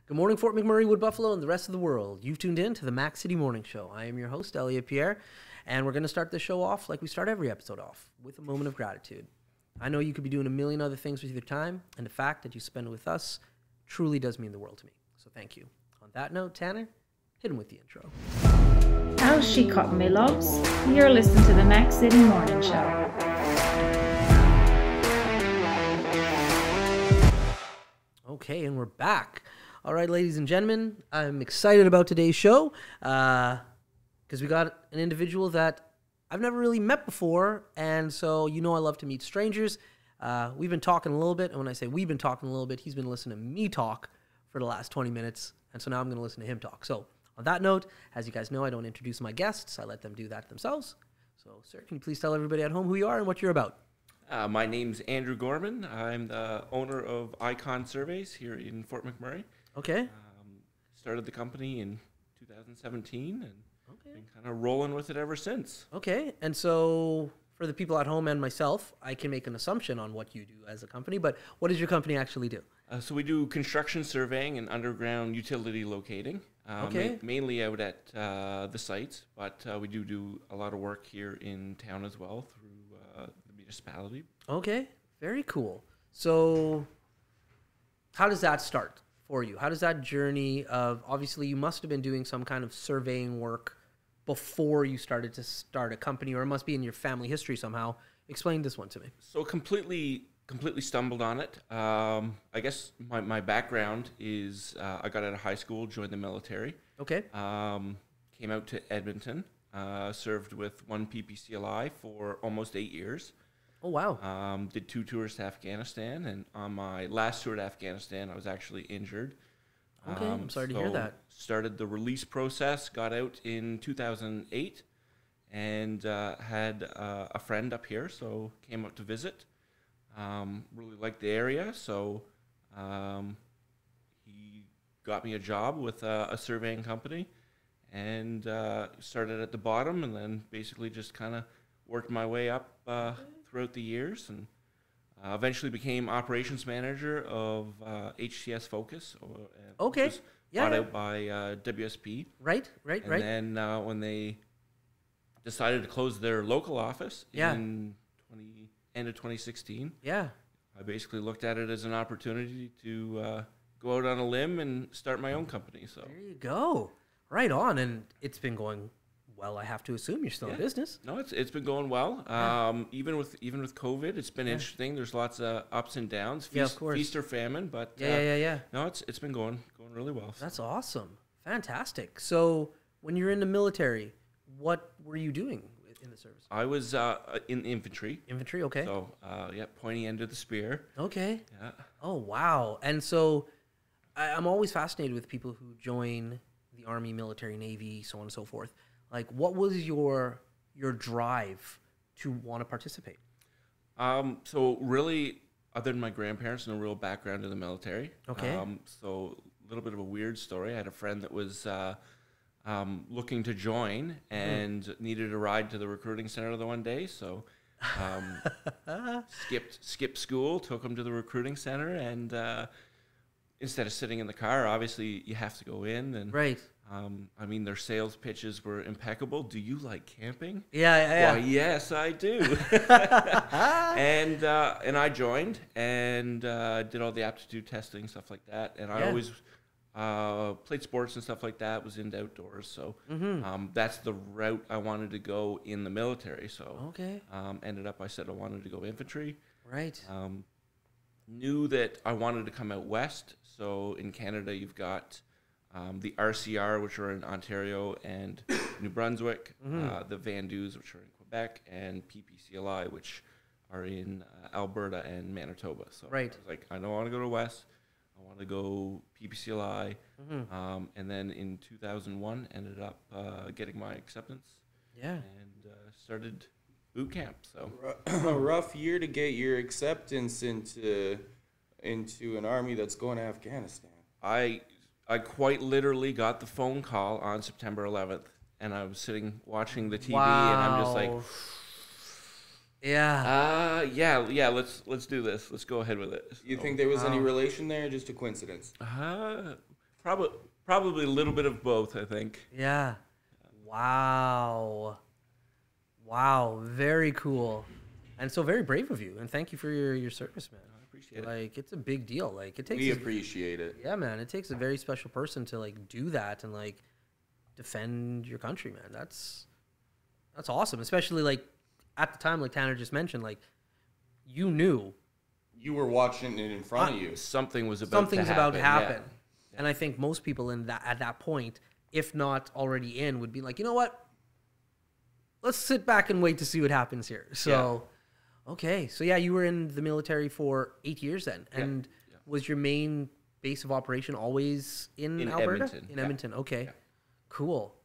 Good morning, Fort McMurray, Wood Buffalo, and the rest of the world. You've tuned in to the Mac City Morning Show. I am your host, Elliot Pierre, and we're going to start the show off like we start every episode off, with a moment of gratitude. I know you could be doing a million other things with your time, and the fact that you spend it with us truly does mean the world to me. So thank you. On that note, Tanner, hit him with the intro. How's she cutting me, loves? You're listening to the Mac City Morning Show. Okay, and we're back. All right, ladies and gentlemen, I'm excited about today's show because we got an individual that I've never really met before, and so I love to meet strangers. We've been talking a little bit, and when I say we've been talking a little bit, he's been listening to me talk for the last 20 minutes, and so now I'm going to listen to him talk. So on that note, as you guys know, I don't introduce my guests. I let them do that themselves. So, sir, can you please tell everybody at home who you are and what you're about? My name's Andrew Gorman. I'm the owner of Icon Surveys here in Fort McMurray. Okay. Started the company in 2017 and been kind of rolling with it ever since. Okay. And so for the people at home and myself, I can make an assumption on what you do as a company, but what does your company actually do? So we do construction surveying and underground utility locating. Mainly out at the sites, but we do a lot of work here in town as well through the municipality. Okay. Very cool. So how does that start for you? How does that journey of, obviously you must have been doing some kind of surveying work before you started to start a company, or it must be in your family history somehow. Explain this one to me. So completely stumbled on it. I guess my background is I got out of high school, joined the military. Okay. Came out to Edmonton, served with 1 PPCLI for almost 8 years. Oh, wow. Did 2 tours to Afghanistan, and on my last tour to Afghanistan, I was actually injured. Okay, I'm sorry to hear that. Started the release process, got out in 2008, and had a friend up here, so came up to visit. Really liked the area, so he got me a job with a surveying company, and started at the bottom, and then basically just kind of worked my way up throughout the years, and eventually became operations manager of HCS Focus. Was bought out by WSP. Right. And then when they decided to close their local office in end of 2016, I basically looked at it as an opportunity to go out on a limb and start my own company. So there you go. Right on. And it's been going well. I have to assume you're still in business. No, it's been going well. Even with COVID, it's been interesting. There's lots of ups and downs. Feast or famine, but no, it's been going really well. That's awesome. Fantastic. So when you're in the military, what were you doing in the service? I was in infantry. Infantry, okay. So pointy end of the spear. Okay. Yeah. Oh, wow. And so I'm always fascinated with people who join the Army, military, Navy, so on and so forth. Like, what was your drive to want to participate? So really, other than my grandparents, no real background in the military. Okay. So a little bit of a weird story. I had a friend that was looking to join and needed a ride to the recruiting center the one day. So skipped school, took him to the recruiting center, and instead of sitting in the car, obviously you have to go in. And right. I mean, their sales pitches were impeccable. Do you like camping? Yeah. Why, yes, I do. And I joined and did all the aptitude testing, stuff like that. And I always played sports and stuff like that, was into outdoors. So that's the route I wanted to go in the military. So ended up, I said I wanted to go infantry. Right. Knew that I wanted to come out west. So in Canada, you've got the RCR, which are in Ontario and New Brunswick, the Vandus, which are in Quebec, and PPCLI, which are in Alberta and Manitoba. So I was like, I don't want to go to West. I want to go PPCLI. And then in 2001, ended up getting my acceptance. Yeah. And started boot camp. So a rough year to get your acceptance into an army that's going to Afghanistan. I quite literally got the phone call on September 11th, and I was sitting watching the TV, and I'm just like, yeah, let's do this. Let's go ahead with it. You think there was any relation there, or just a coincidence? Probably a little bit of both, I think. Yeah. Wow. Wow. Very cool. And so very brave of you. And thank you for your service, man. I appreciate it. Like, it's a big deal. Like, it takes... We appreciate it. Yeah, man. It takes a very special person to, like, do that and, like, defend your country, man. That's awesome. Especially, like, at the time, like Tanner just mentioned, like, you knew... You were watching it in front of you. Something's about to happen. Yeah. And I think most people at that point, if not already in, would be like, you know what? Let's sit back and wait to see what happens here. So, okay. So, yeah, you were in the military for 8 years then. And was your main base of operation always in Alberta? Edmonton. In Edmonton. Okay. Yeah. Cool.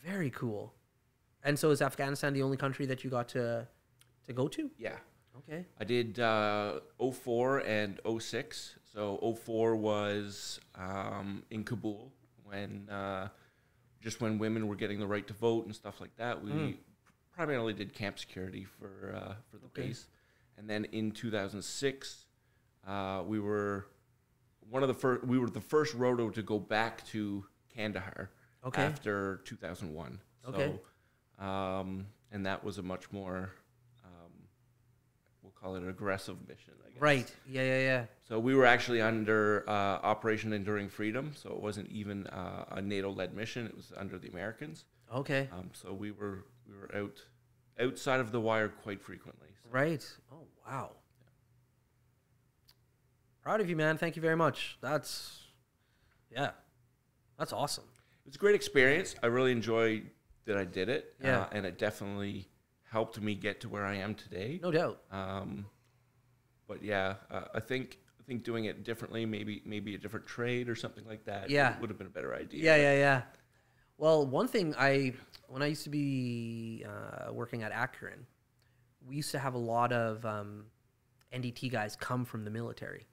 Very cool. And so is Afghanistan the only country that you got to go to? Yeah. Okay. I did 04 and 06. So 04 was in Kabul when women were getting the right to vote and stuff like that. We primarily did camp security for the base. And then in 2006, we were the first roto to go back to Kandahar after 2001. Okay. So, and that was a much more we'll call it an aggressive mission, I guess. Right. Yeah. So we were actually under Operation Enduring Freedom, so it wasn't even a NATO-led mission. It was under the Americans. Okay. So we were outside of the wire quite frequently. So. Right. Oh, wow. Proud of you, man. Thank you very much. That's awesome. It was a great experience. I really enjoyed that I did it. Yeah. And it definitely helped me get to where I am today. No doubt. But yeah, I think doing it differently, maybe a different trade or something like that, would have been a better idea. Yeah. Well, one thing when I used to be working at Akron, we used to have a lot of NDT guys come from the military,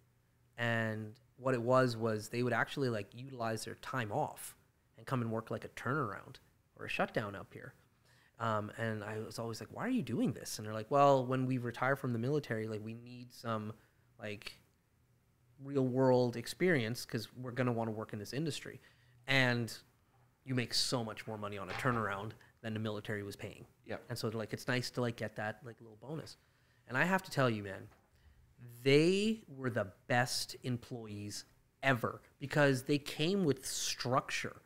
and what it was they would actually like utilize their time off and come and work like a turnaround or a shutdown up here. And I was always like, why are you doing this? And they're like, well, when we retire from the military, like we need some like real world experience because we're going to want to work in this industry. And you make so much more money on a turnaround than the military was paying. Yep. And so they're like, it's nice to like get that like little bonus. And I have to tell you, man, they were the best employees ever because they came with structure.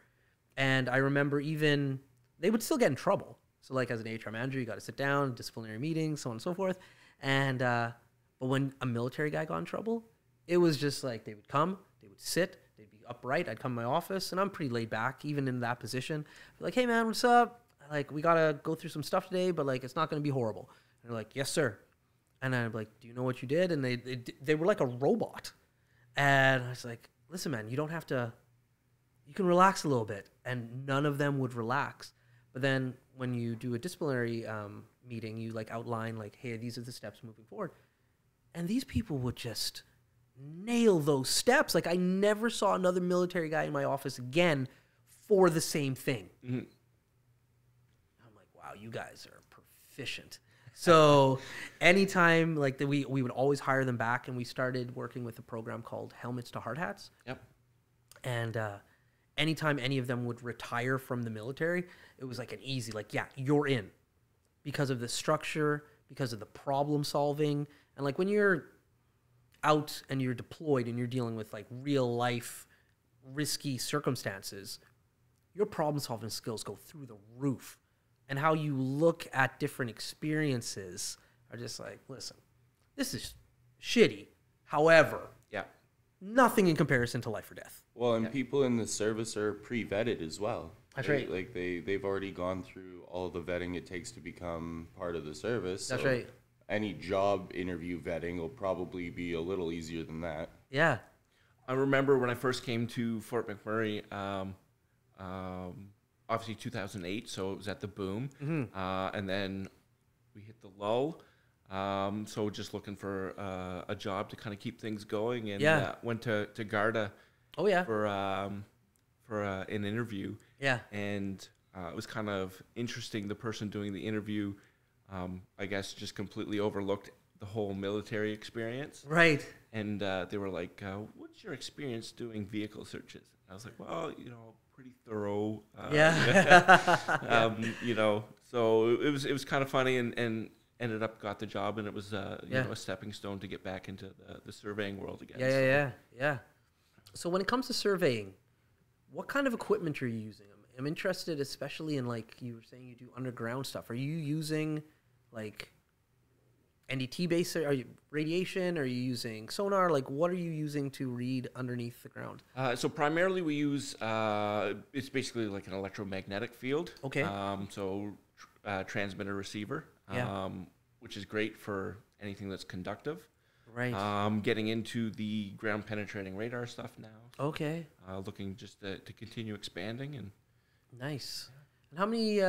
And I remember even they would still get in trouble. So like as an HR manager, you got to sit down, disciplinary meetings, so on and so forth. And but when a military guy got in trouble, it was just like they would come, they would sit, they'd be upright. I'd come to my office, and I'm pretty laid back, even in that position. I'd be like, hey man, what's up? Like we gotta go through some stuff today, but like it's not gonna be horrible. And they're like, yes sir. And I'd be like, do you know what you did? And they were like a robot. And I was like, listen man, you don't have to. You can relax a little bit. And none of them would relax. But then when you do a disciplinary meeting, you like outline like, hey, these are the steps moving forward. And these people would just nail those steps. Like I never saw another military guy in my office again for the same thing. Mm-hmm. I'm like, wow, you guys are proficient. So anytime like we would always hire them back, and we started working with a program called Helmets to Hard Hats. Yep. And anytime any of them would retire from the military, it was like an easy, like, yeah, you're in. Because of the structure, because of the problem solving. And like when you're out and you're deployed and you're dealing with like real life risky circumstances, your problem solving skills go through the roof. And how you look at different experiences are just like, listen, this is shitty. However, nothing in comparison to life or death. Well, and people in the service are pre-vetted as well. That's right. Like they've already gone through all the vetting it takes to become part of the service. That's so right. Any job interview vetting will probably be a little easier than that. Yeah. I remember when I first came to Fort McMurray, obviously 2008, so it was at the boom. Mm-hmm. And then we hit the lull. So just looking for a job to kind of keep things going, and went to Garda. Oh yeah. For an interview. Yeah. And it was kind of interesting. The person doing the interview, I guess, just completely overlooked the whole military experience. Right. And they were like, "What's your experience doing vehicle searches?" I was like, "Well, pretty thorough." Yeah. So it was kind of funny, and ended up got the job, and it was Yeah. a stepping stone to get back into the surveying world again. Yeah. So when it comes to surveying, what kind of equipment are you using? I'm interested, especially in, like, you were saying you do underground stuff. Are you using like NDT based? Are you radiation? Are you using sonar? Like, what are you using to read underneath the ground? So primarily we use it's basically like an electromagnetic field. Okay. Transmitter receiver. Yeah. Which is great for anything that's conductive. Right. Getting into the ground penetrating radar stuff now. Okay. Looking just to continue expanding. And Nice. And how many,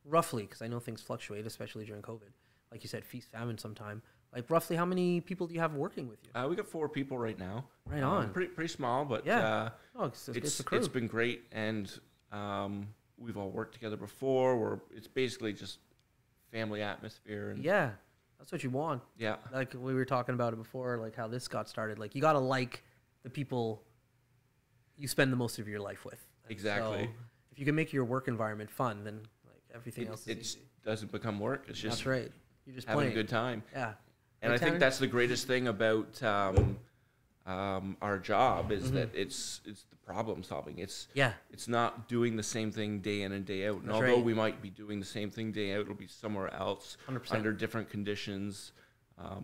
roughly, because I know things fluctuate, especially during COVID, like you said, feast, famine sometime. Like, roughly how many people do you have working with you? we got 4 people right now. Right on. Pretty small, but Yeah. It's a crew. it's been great, and we've all worked together before. It's basically just family atmosphere. And Yeah. That's what you want. yeah. Like, we were talking about it before, like how this got started. Like, you got to like the people you spend the most of your life with. And Exactly. so if you can make your work environment fun, then like everything else is It easy. doesn't become work. It's just That's right. You're just having playing. a good time. Yeah. And Hey, I think Tanner? that's the greatest thing about our job is that it's the problem solving. It's not doing the same thing day in and day out. And That's although right. we might be doing the same thing day out, it'll be somewhere else 100%. under different conditions.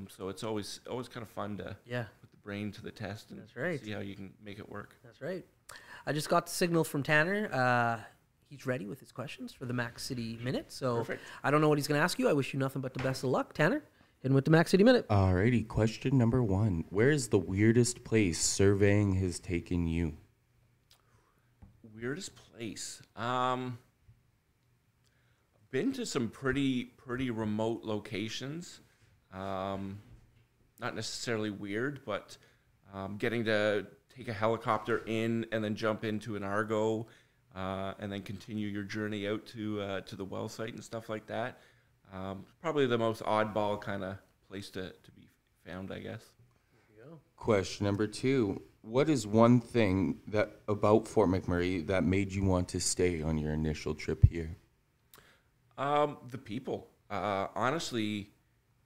So it's always kind of fun to put the brain to the test and That's right. see how you can make it work. That's right. I just got the signal from Tanner. He's ready with his questions for the Mac City Minute. So Perfect. I don't know what he's going to ask you. I wish you nothing but the best of luck. Tanner, hit him with the Mac City Minute. Alrighty, question number 1. Where is the weirdest place surveying has taken you? Weirdest place. Been to some pretty remote locations. Not necessarily weird, but getting to take a helicopter in and then jump into an Argo, and then continue your journey out to the well site and stuff like that. Probably the most oddball kind of place to be found, I guess. Question number 2. What is one thing about Fort McMurray that made you want to stay on your initial trip here? The people. Honestly,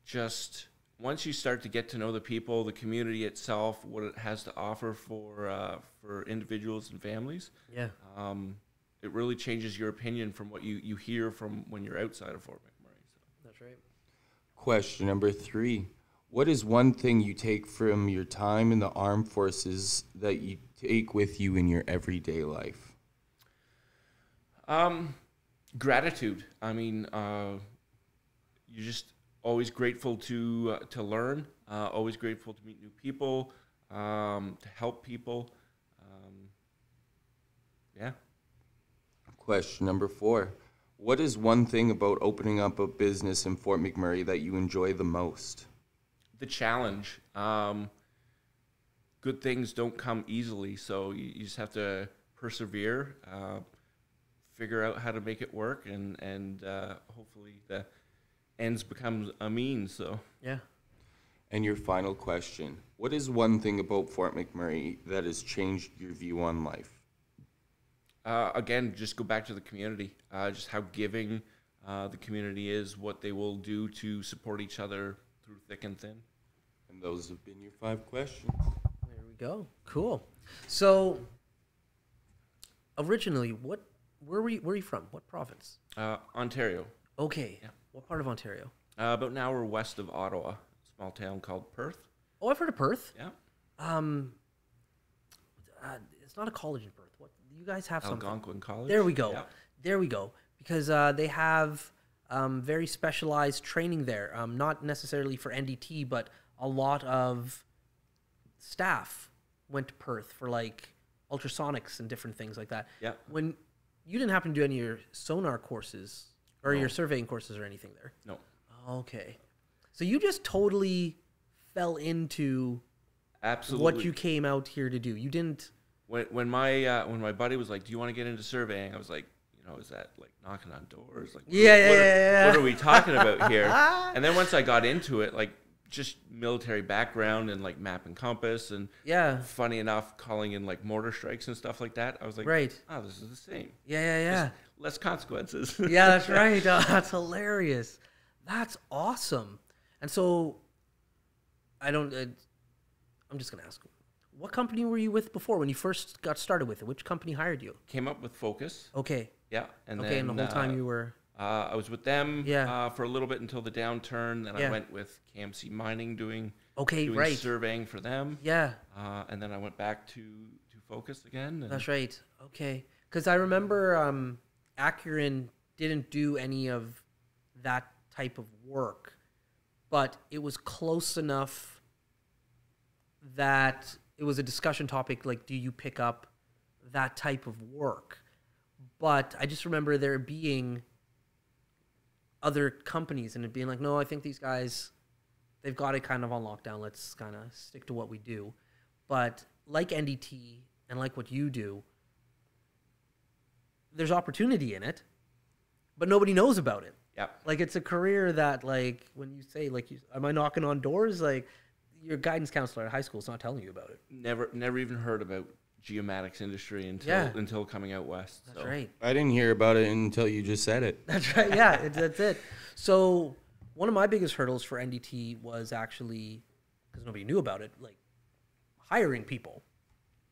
just once you start to get to know the people, the community itself, what it has to offer for individuals and families, it really changes your opinion from what you hear from when you're outside of Fort McMurray. So. That's right. Question number 3. What is one thing you take from your time in the armed forces that you take with you in your everyday life? Gratitude. I mean, you're just always grateful to learn, always grateful to meet new people, to help people. Yeah. Question number 4. What is one thing about opening up a business in Fort McMurray that you enjoy the most? The challenge. Good things don't come easily, so you just have to persevere, figure out how to make it work, and hopefully the ends become a means. So Yeah. And your final question. What is one thing about Fort McMurray that has changed your view on life? Again, just go back to the community, just how giving the community is, what they will do to support each other through thick and thin. And those have been your 5 questions. There we go. Cool. So, originally, where were you from? What province? Ontario. Okay. Yeah. What part of Ontario? About an hour west of Ottawa, a small town called Perth. Oh, I've heard of Perth. Yeah. It's not a college in Perth. What you guys have something? Algonquin College. There we go. Yeah. There we go. Because they have very specialized training there. Not necessarily for NDT, but a lot of staff went to Perth for like ultrasonics and different things like that. Yeah. When you didn't happen to do any of your sonar courses or your surveying courses or anything there. No. Okay. So you just totally fell into Absolutely. what you came out here to do. You didn't. When my buddy was like, "Do you want to get into surveying?" I was like, is that like knocking on doors? Like, Yeah. what are we talking about here? And then once I got into it, like just military background and like map and compass, and Yeah. funny enough, calling in like mortar strikes and stuff like that. I was like, Right. oh, this is the same. Yeah. Just less consequences. Yeah, that's right. Oh, that's hilarious. That's awesome. And so, I'm just going to ask, what company were you with before when you first got started with it? Which company hired you? Came up with Focus. Okay. Yeah. And Okay, then, and the whole time you were... I was with them Yeah. for a little bit until the downturn. Then Yeah. I went with KMC Mining doing right. surveying for them. Yeah, And then I went back to Focus again. And that's right. Okay. Because I remember Acuren didn't do any of that type of work, but it was close enough that it was a discussion topic, like, do you pick up that type of work? But I just remember there being other companies and it being like, no, I think these guys, they've got it kind of on lockdown. Let's kind of stick to what we do. But like NDT and like what you do, there's opportunity in it, but nobody knows about it. yeah. Like, it's a career that, like, when you say, like, am I knocking on doors? Like, your guidance counselor at high school is not telling you about it. Never even heard about geomatics industry Yeah. until coming out west. That's right. I didn't hear about it until you just said it. That's right. Yeah, that's it. So one of my biggest hurdles for NDT was actually, because nobody knew about it, like hiring people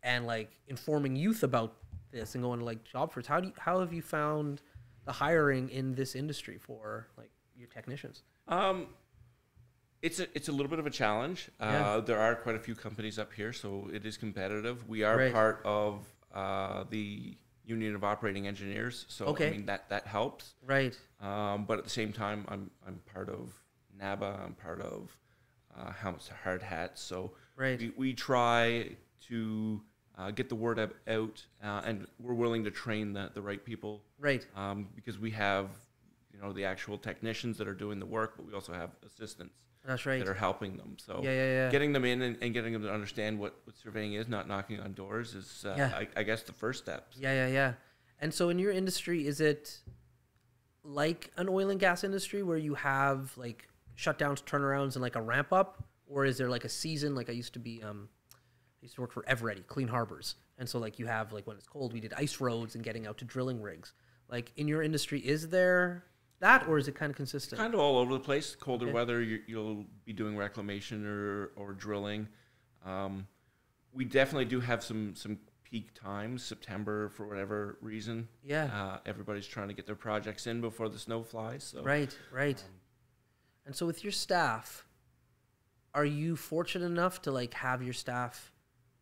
and like informing youth about this and going to like job fairs. How have you found the hiring in this industry for like your technicians? It's a little bit of a challenge. Yeah. There are quite a few companies up here, so it is competitive. We are Right. part of the Union of Operating Engineers, so Okay. I mean that helps. Right. But at the same time, I'm part of NABA. I'm part of Helmets to Hard Hats. So Right. we try to get the word out, and we're willing to train the right people. Right. Because we have the actual technicians that are doing the work, but we also have assistants That's right. that are helping them. So Yeah. getting them in and getting them to understand what surveying is, not knocking on doors, is Yeah. I guess the first steps. Yeah. And so in your industry, is it like an oil and gas industry where you have like shutdowns, turnarounds, and like a ramp up? Or is there like a season? Like I used to work for Eveready, Clean Harbors. And so like you have like when it's cold, we did ice roads and getting out to drilling rigs. Like in your industry, is there that, or is it kind of consistent? Kind of all over the place. Colder Okay. weather, you'll be doing reclamation or drilling. We definitely do have some peak times, September for whatever reason. Yeah. Everybody's trying to get their projects in before the snow flies. So Right. And so with your staff, are you fortunate enough to like have your staff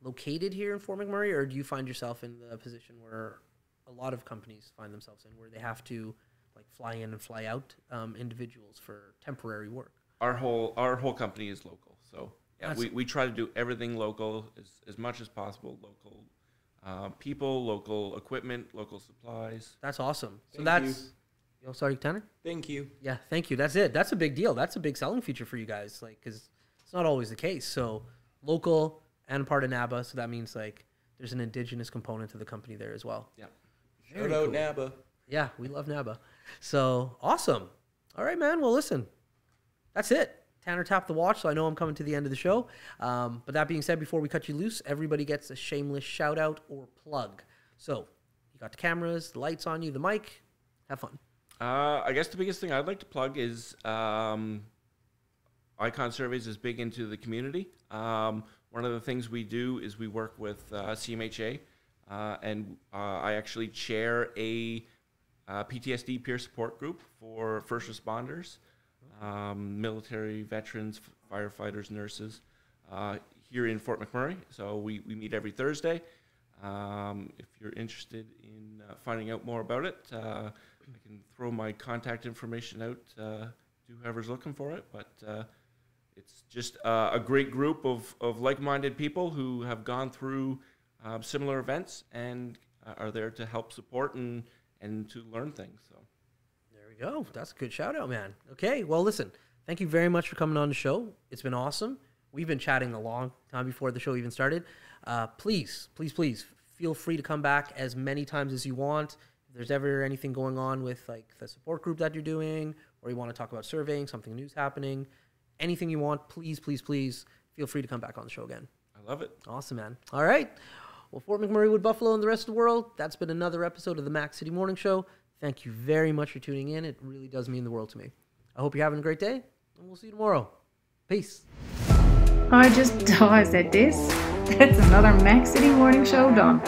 located here in Fort McMurray, or do you find yourself in the position where a lot of companies find themselves in, where they have to like fly in and fly out individuals for temporary work? our whole company is local. So yeah, That's- we try to do everything local as much as possible. Local people, local equipment, local supplies. That's awesome. So Thank that's, sorry, Tanner? Thank you. Yeah, thank you. That's it. That's a big deal. That's a big selling feature for you guys, like, because it's not always the case. So local and part of NABA, so that means like there's an indigenous component to the company there as well. Yeah. Very Shout out cool. NABA. Yeah, we love NABA. So awesome. All right, man. Well, listen, that's it. Tanner tapped the watch, so I know I'm coming to the end of the show. But that being said, before we cut you loose, everybody gets a shameless shout out or plug. So you got the cameras, the lights on you, the mic. Have fun. I guess the biggest thing I'd like to plug is Icon Surveys is big into the community. One of the things we do is we work with CMHA, and I actually chair a PTSD peer support group for first responders, military veterans, firefighters, nurses here in Fort McMurray. So we meet every Thursday. If you're interested in finding out more about it, I can throw my contact information out to whoever's looking for it. But it's just a great group of like-minded people who have gone through similar events and are there to help support and to learn things. So There we go. That's a good shout out, man. Okay. Well, listen, thank you very much for coming on the show. It's been awesome. We've been chatting a long time before the show even started. Please feel free to come back as many times as you want. If there's ever anything going on with like the support group that you're doing, or you want to talk about surveying, something new's happening, anything you want, please, please, please feel free to come back on the show again. I love it. Awesome, man. All right. Well, Fort McMurray, Wood Buffalo, and the rest of the world, that's been another episode of the Mac City Morning Show. Thank you very much for tuning in. It really does mean the world to me. I hope you're having a great day, and we'll see you tomorrow. Peace. I said this. That's another Mac City Morning Show done.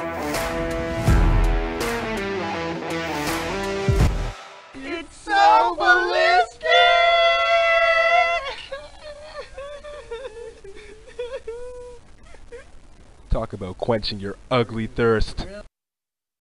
It's so ballistic! Talk about quenching your ugly thirst.